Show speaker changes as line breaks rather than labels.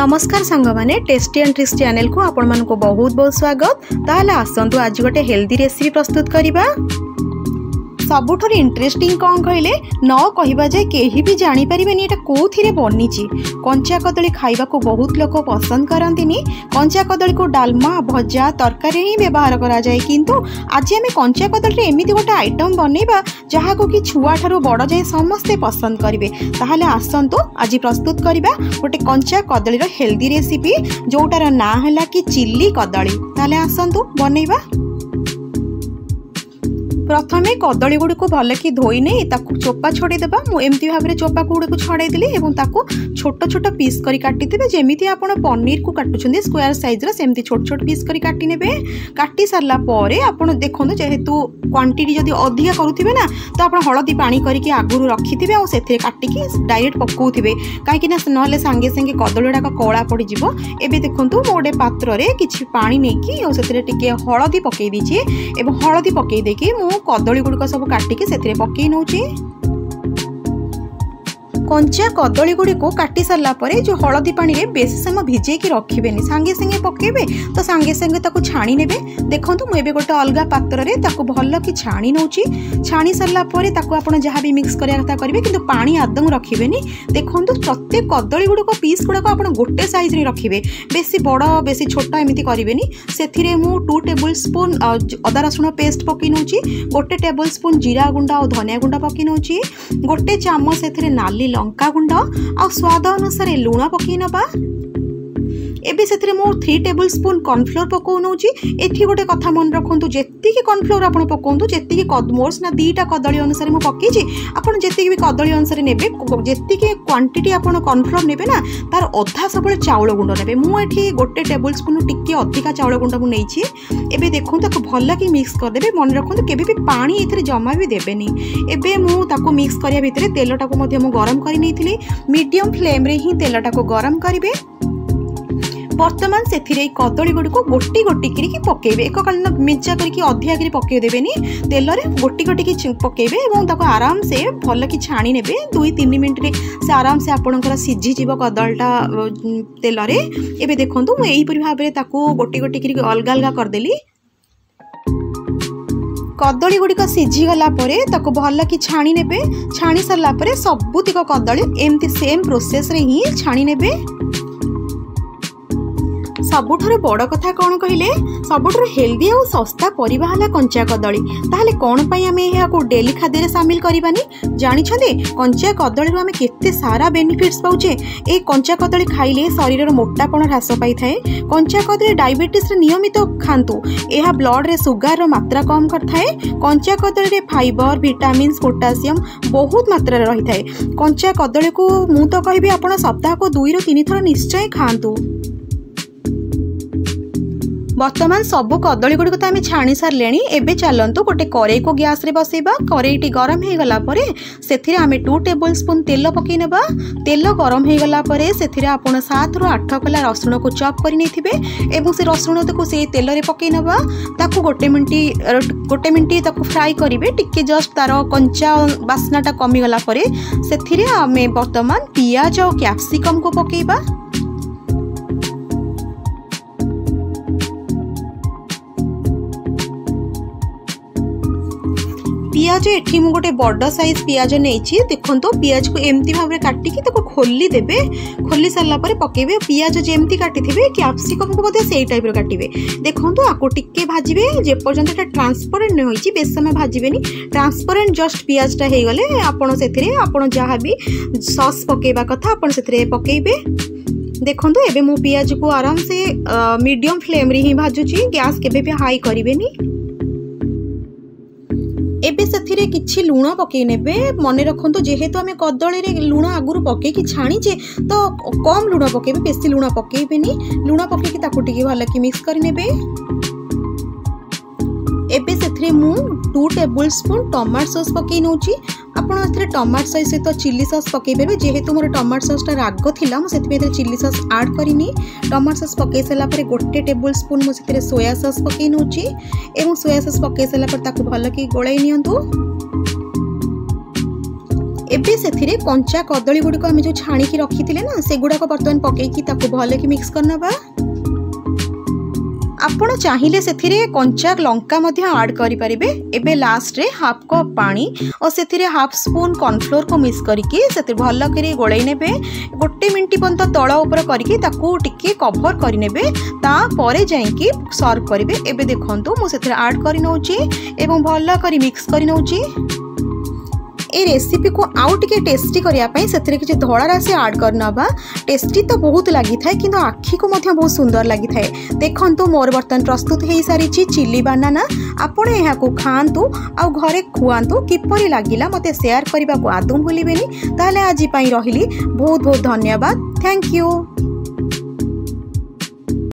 नमस्कार सांग माने टेस्टी एंड ट्रिक्स चैनल को आपण मन को बहुत बहुत स्वागत। ताहले आसंतु आज गोटे हेल्दी रेसिपी प्रस्तुत करिबा। सबुठर इंटरेस्टिंग कौन कहले न कहवा जाए कहीं भी जापर ये कौन बनी। कंचा कदली खाइबा को बहुत लोग पसंद करती। कंचा कदली को डालमा भजा तरकारी ही व्यवहार करा जाए, किंतु आज आम कंचा कदली एमती गोटे आइटम बनइबा जहाँ को कि छुआ ठारू बड़ जाए समस्ते पसंद करेंगे। ताहले आसंतु आज प्रस्तुत करबा गोटे कंचा कदली हेल्दी रेसिपी जोटार ना है कि चिल्ली कदली। ताहले आसंतु बनइबा। प्रथमे कदली गुड़ी को भल कि धोई नहीं ताकू चोपा छड़ेदेबा। मुझे भाव में चोपा गुड़ी को छड़ेदेली और ताकू छोट छोट पीस करी काटिदेबे। जेमिति आपण पनीर को काटुछन्ते स्क्वायर साइज रो सेमती छोट छोट पीस करी काटी नेबे। काटी सारला परे आपण देखंतु जेहेतु क्वांटिटी जदि अधिका करूथिबे ना तो आपण हळदी पानी करके आगुरु रखिथिबे और सेथिरे काटिकी डायरेक्ट पकाउथिबे, काहेकि ना नहले सांगे सांगे कदली गुड़ाक कला पड़ जिवो। एबे देखंतु मो गोटे पात्र रे किछि पानी नेकी और सेथिरे टिके हळदी पकेई दीछि एवं हळदी पकेई देकी मु कदली गुड़िक सब काटिकी से पकई नौची। कंचा कदली गुड़ी को काटी सारा पर जो हलदी पानी रे बेसी समय भिजे की रखिबेनी, सांगे सांगे पकेबे तो सांगे सांगे ताकू छाणी नेबे। देखंतु मुझे गोटे अलग पात्र रे ताकू भल कि छाणी नौची। छाणी सारा पर ताकू आपण जहाँ भी मिक्स करिया कथा करिवे, किंतु पानी आदौ रखिबेनी। देखंतु प्रत्येक कदली गुड़िक पीस गुड़ाक आपण गोटे साइज रे रखिबे, बेसी बड़ बेसी छोट एमती करिवेनी। सेथिरे मु 2 टेबल स्पून अदा रसुण पेस्ट पकई नौची, गोटे टेबल स्पून जीरा गुंड और धनिया गुंड पकई नौची, गोटे चामच सेथिरे नाली लंका गुंड आ स्वाद अनुसार लुण पकई नबा। एबे सेथिरे मो 3 टेबल स्पून कॉर्नफ्लोर पकौ नौची। एठी गोटे कथा मन रखंतु जेतिकी कॉर्नफ्लोर आपण पकौंतु जेतिकी मोर्स ना 2टा कदली अनुसार मु पकेछि, आपण जेतिकी भी कदली अनुसार नेबे। जेतिकी क्वांटिटी आपण कॉर्नफ्लोर नेबे ना तार अधा सबले चाउल गुंड नेबे। मु एठी गोटे टेबल स्पून टिके अधिका चाउल गुंड मु नेछि। एबे देखंतु ताको भल्ला कि मिक्स कर देबे। मन रखंतु केबे भी पानी एथिरे जमा भी देबेनी। एबे मु ताको मिक्स करिया भितरे तेलटाको मध्ये मु गरम करि नैथिली। मीडियम फ्लेम रे ही तेलटाको गरम करिवे। बर्तमान से कदली गुड़ी को गोटी गोटी करी पकेबे। एककालीन मेजा करके अधिका करी पकई देबेनी, तेल रे गोटी गोटी की पकेबे और ताको आराम से भल कि छाणी नेबे। 2-3 मिनट रे से आराम से आपणकर सिझी जीव कदलटा तेल रे। एबे देखंतु मु एही परि भाव रे ताको गोटी गोटी करी अलग अलग कर देली। कदली गुड़िक सिझी गला परे ताको भल कि छाणी नेबे। छाणी सारला परे सबुतिक कदली एमती सेम प्रोसेस रे ही छाणी नेबे। सबुठार बड़ कथा कौन कहले सबुठार हेल्दी और सस्ता परिबा हला कंचा कदली। ताहले कौन पई आमे एहाको डेली खाद्य रे शामिल करबानी? जानिछन्ते कंचा कदली रो आमे केते सारा बेनिफिट्स पाउछे। ए कंचा कदली खाइले शरीर रो मोटापण ह्रास पाई थाए। कंचा कदली डायबिटीज रे नियमित खांतु, एहा ब्लड रे सुगर रो मात्रा कम करथाए। कंचा कदली रे फाइबर विटामिन्स पोटासियम बहुत मात्रा रे रही थाए। कंचा कदली को मु तो कहबी आपण सप्ताह को 2-3 थर निश्चय खांतु। बर्तमान सबू कदली गुड़ी को तो आम छाणी सारे। एबे चलतु गोटे कड़ाई को गैस रे बसैबा। कड़ाईटी गरम हो गला परे सेथिरे आमे 2 टेबल स्पून तेल पकई नेबा। तेल गरम हो गला परे सेथिरे आपण 7 ରୁ 8 कला रसुण को चॉप करि नेथिबे एवं से रसुण को से तेल रे पकई नेबा। ताकू गोटे मिनिट ताकू फ्राई करिवे। टिके जस्ट तार कंचा बास्नाटा कमी गला परे सेथिरे आमे वर्तमान पियाज और कैप्सिकम को पकईबा। पियाज एठी मु गोटे बड़ साइज पियाज नेछि। देखंतो पियाज को एमती भाव में काटिकी ताको खोली देबे। खोली सारला परे पकेबे। पियाज जेमती काटिथिबे कैप्सिकम को बोधे सेही टाइप रो काटिबे। देखंतो आको टिके भाजिबे जे पर्यंत एटा ट्रांसपेरेंट न होइछि। बेस समय भाजिबेनी। ट्रांसपेरेंट जस्ट पियाजटा हे गले आपण सेथिरे आपण जहाँ भी सॉस पकेबा कथा आपण सेथिरे पकेबे। देखंतो एबे मु पियाज को आराम से मीडियम फ्लेम रे ही भाजुछि। गैस केबे भी हाई करिवेनी। एबे सेथिरे किछि लुण पकई नेबे। मन रखंतु जेहेतु आमे कदली रे लुण आगुरु पकई कि छाणीचे तो कम लुण पकेबे, बेसी लुण पकेबेनी। लुण पकई कि ताकू टिके भल कि मिक्स कर नेबे। एबे सेथिरे मु 2 टेबल स्पून टमाटो सॉस पकई नौची। आपण एथिरे टमाटो सॉस सहित चिल्ली सॉस पकई परबे। जेहेतु मोर टमाटो सॉसटा राग थिला मु सेथिबे एथिरे चिल्ली सॉस ऐड करिनी। टमाटो सॉस पकई साला परे गोटे टेबल स्पून मु सेथिरे सोया सॉस पकई नौची एवं सोया सॉस पकई साला पर ताकू भल कि गोळाई नियंतु। एबे से कंचा कदली गुड़िक आम जो छाणिकी रखी ना से गुड़ाक बर्तमान पकईकी भल कि मिक्स करनबा। आपण चाहिए से कंचा लंका ऐड करें। एबे लास्ट रे हाफ कप पानी और से हाफ स्पून कॉर्नफ्लोर को मिक्स करके भल कर गोल ने 1 मिनट पर्यंत तल उपर करके कभर करने तापर जाइकी सर्व करेंगे। एबे देखंतु मुझे ऐड कर नौची एवं भल कर मिक्स कर नौची। ए रेसिपी को आउ टिके टेस्टी करने से किसी धड़ा राशि ऐड करनबा। टेस्टी तो बहुत लगी था कि आखि को बहुत सुंदर लगी था। देखंतु मोर बर्तन प्रस्तुत हो सारी चिली बानाना। आपण यहाँ खातु आ घरे खुआतु किपरि लागिला मते शेयर करने को आदौ भूलिबेनी। ताले आज रही बहुत बहुत धन्यवाद। Thank you.